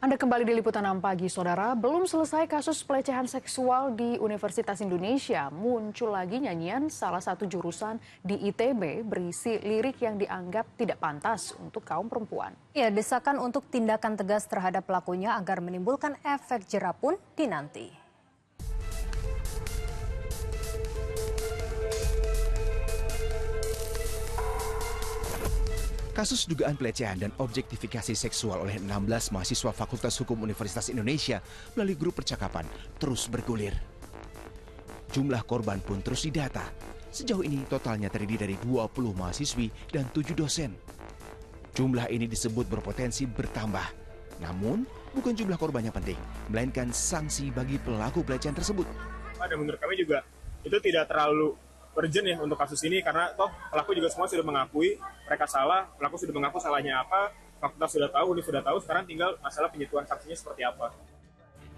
Anda kembali di Liputan 6 Pagi, Saudara. Belum selesai kasus pelecehan seksual di Universitas Indonesia. Muncul lagi nyanyian salah satu jurusan di ITB berisi lirik yang dianggap tidak pantas untuk kaum perempuan. Ya, desakan untuk tindakan tegas terhadap pelakunya agar menimbulkan efek jera pun dinanti. Kasus dugaan pelecehan dan objektifikasi seksual oleh 16 mahasiswa Fakultas Hukum Universitas Indonesia melalui grup percakapan terus bergulir. Jumlah korban pun terus didata. Sejauh ini totalnya terdiri dari 20 mahasiswi dan 7 dosen. Jumlah ini disebut berpotensi bertambah. Namun, bukan jumlah korban yang penting, melainkan sanksi bagi pelaku pelecehan tersebut. Dan menurut kami juga itu tidak terlalu urgent ya untuk kasus ini, karena toh pelaku juga semua sudah mengakui mereka salah, pelaku sudah mengaku salahnya apa, fakultas sudah tahu, Univ sudah tahu, sekarang tinggal masalah penyentuhan sanksinya seperti apa.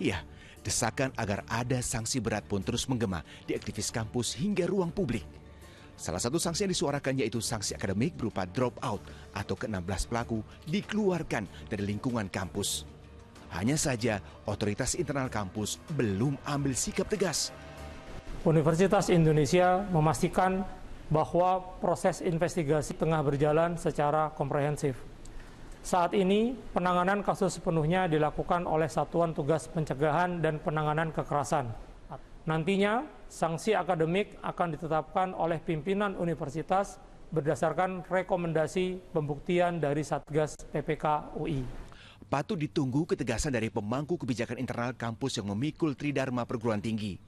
Iya, desakan agar ada sanksi berat pun terus menggema di aktivis kampus hingga ruang publik. Salah satu sanksi yang disuarakan yaitu sanksi akademik berupa drop out atau ke-16 pelaku dikeluarkan dari lingkungan kampus. Hanya saja otoritas internal kampus belum ambil sikap tegas. Universitas Indonesia memastikan bahwa proses investigasi tengah berjalan secara komprehensif. Saat ini, penanganan kasus sepenuhnya dilakukan oleh Satuan Tugas Pencegahan dan Penanganan Kekerasan. Nantinya, sanksi akademik akan ditetapkan oleh pimpinan universitas berdasarkan rekomendasi pembuktian dari Satgas PPK UI. Patut ditunggu ketegasan dari pemangku kebijakan internal kampus yang memikul Tridharma Perguruan Tinggi.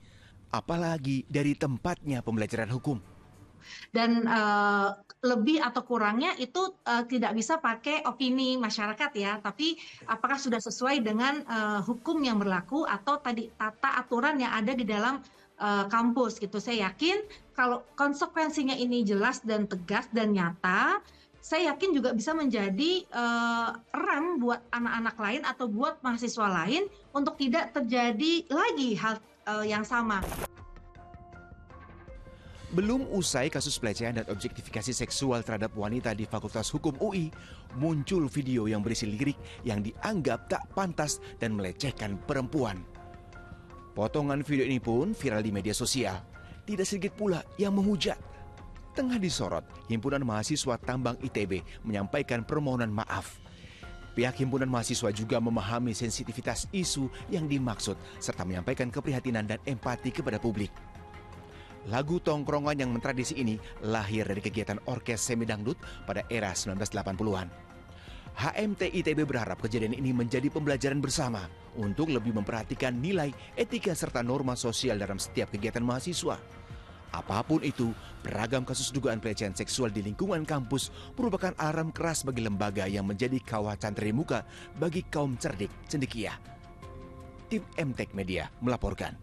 Apalagi dari tempatnya pembelajaran hukum. Dan lebih atau kurangnya itu tidak bisa pakai opini masyarakat ya, tapi apakah sudah sesuai dengan hukum yang berlaku atau tadi tata aturan yang ada di dalam kampus gitu. Saya yakin kalau konsekuensinya ini jelas dan tegas dan nyata, saya yakin juga bisa menjadi rem buat anak-anak lain atau buat mahasiswa lain untuk tidak terjadi lagi hal yang sama. Belum usai kasus pelecehan dan objektifikasi seksual terhadap wanita di Fakultas Hukum UI, muncul video yang berisi lirik yang dianggap tak pantas dan melecehkan perempuan. Potongan video ini pun viral di media sosial. Tidak sedikit pula yang menghujat. Tengah disorot, Himpunan Mahasiswa Tambang ITB menyampaikan permohonan maaf. Pihak himpunan mahasiswa juga memahami sensitivitas isu yang dimaksud serta menyampaikan keprihatinan dan empati kepada publik. Lagu tongkrongan yang mentradisi ini lahir dari kegiatan orkes semi dangdut pada era 1980-an. HMT ITB berharap kejadian ini menjadi pembelajaran bersama untuk lebih memperhatikan nilai, etika serta norma sosial dalam setiap kegiatan mahasiswa. Apapun itu, beragam kasus dugaan pelecehan seksual di lingkungan kampus merupakan alarm keras bagi lembaga yang menjadi kawasan terbuka bagi kaum cerdik cendekia. Tim MTech Media melaporkan.